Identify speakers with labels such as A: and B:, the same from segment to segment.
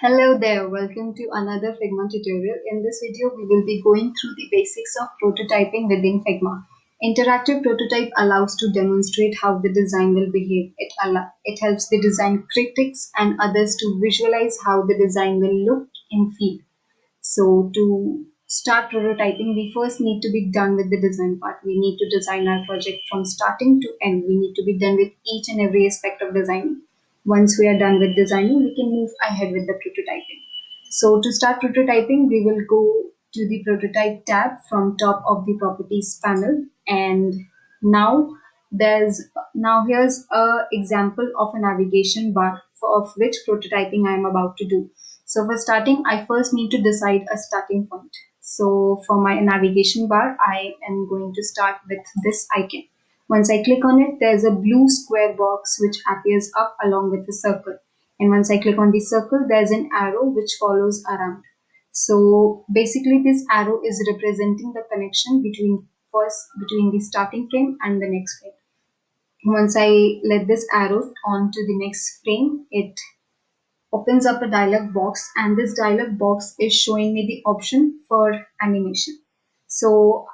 A: Hello there, welcome to another Figma tutorial. In this video, we will be going through the basics of prototyping within Figma. Interactive prototype allows to demonstrate how the design will behave. It helps the design critics and others to visualize how the design will look and feel. So to start prototyping, we first need to be done with the design part. We need to design our project from starting to end. We need to be done with each and every aspect of designing. Once we are done with designing, we can move ahead with the prototyping. So to start prototyping, we will go to the prototype tab from top of the properties panel. And now here's a example of a navigation bar of which prototyping I am about to do. So for starting, I first need to decide a starting point. So for my navigation bar, I am going to start with this icon. Once I click on it, there's a blue square box which appears up along with the circle. And once I click on the circle, there's an arrow which follows around. So basically this arrow is representing the connection between the starting frame and the next frame. Once I let this arrow on to the next frame, it opens up a dialog box, and this dialog box is showing me the option for animation. So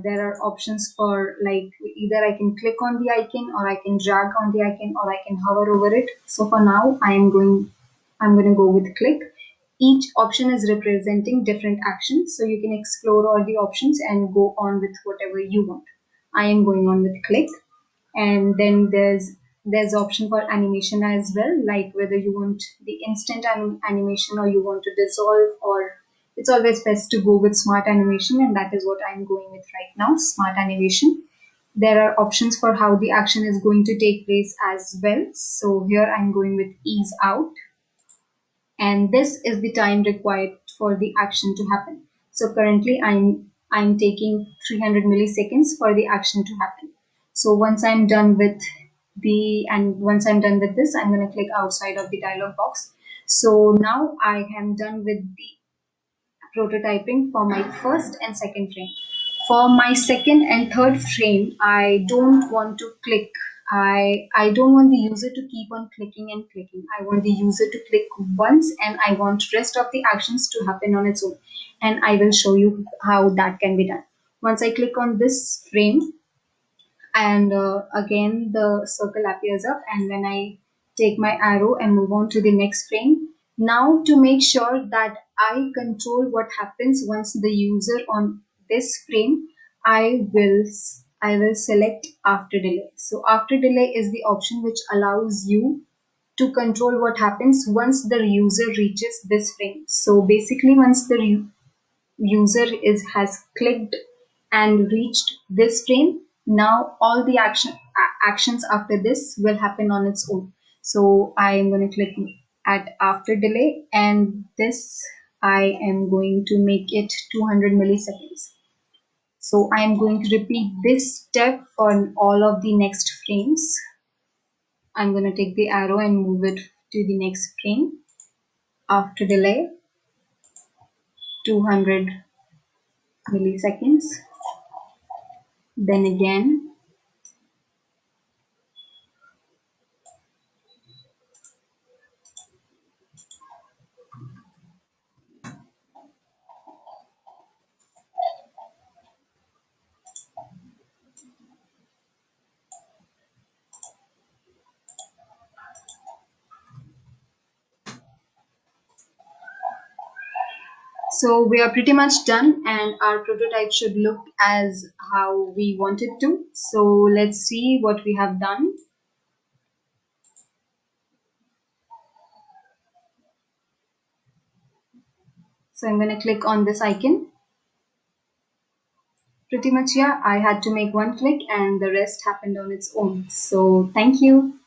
A: there are options for, like, either I can click on the icon, or I can drag on the icon, or I can hover over it. So for now I'm going to go with click. Each option is representing different actions, so you can explore all the options and go on with whatever you want. I am going on with click. And then there's option for animation as well, like whether you want the instant animation or you want to dissolve, or it's always best to go with smart animation, and that is what I'm going with right now, smart animation. There are options for how the action is going to take place as well. So here I'm going with ease out, and this is the time required for the action to happen. So currently I'm taking 300 milliseconds for the action to happen. So once I'm done with this, I'm going to click outside of the dialog box. So now I am done with the prototyping for my first and second frame. For my second and third frame, I don't want to click. I don't want the user to keep on clicking and clicking. I want the user to click once, and I want rest of the actions to happen on its own. And I will show you how that can be done. Once I click on this frame, and again the circle appears up, and when I take my arrow and move on to the next frame, now to make sure that I control what happens once the user on this frame, I will select after delay. So after delay is the option which allows you to control what happens once the user reaches this frame. So basically, once the user has clicked and reached this frame, now all the actions after this will happen on its own. So I am going to click at after delay, and this I am going to make it 200 milliseconds. So I am going to repeat this step for all of the next frames. I'm going to take the arrow and move it to the next frame. After delay, 200 milliseconds. Then again, so we are pretty much done, and our prototype should look as how we want it to. So let's see what we have done. So I'm going to click on this icon. Pretty much, yeah, I had to make one click and the rest happened on its own. So thank you.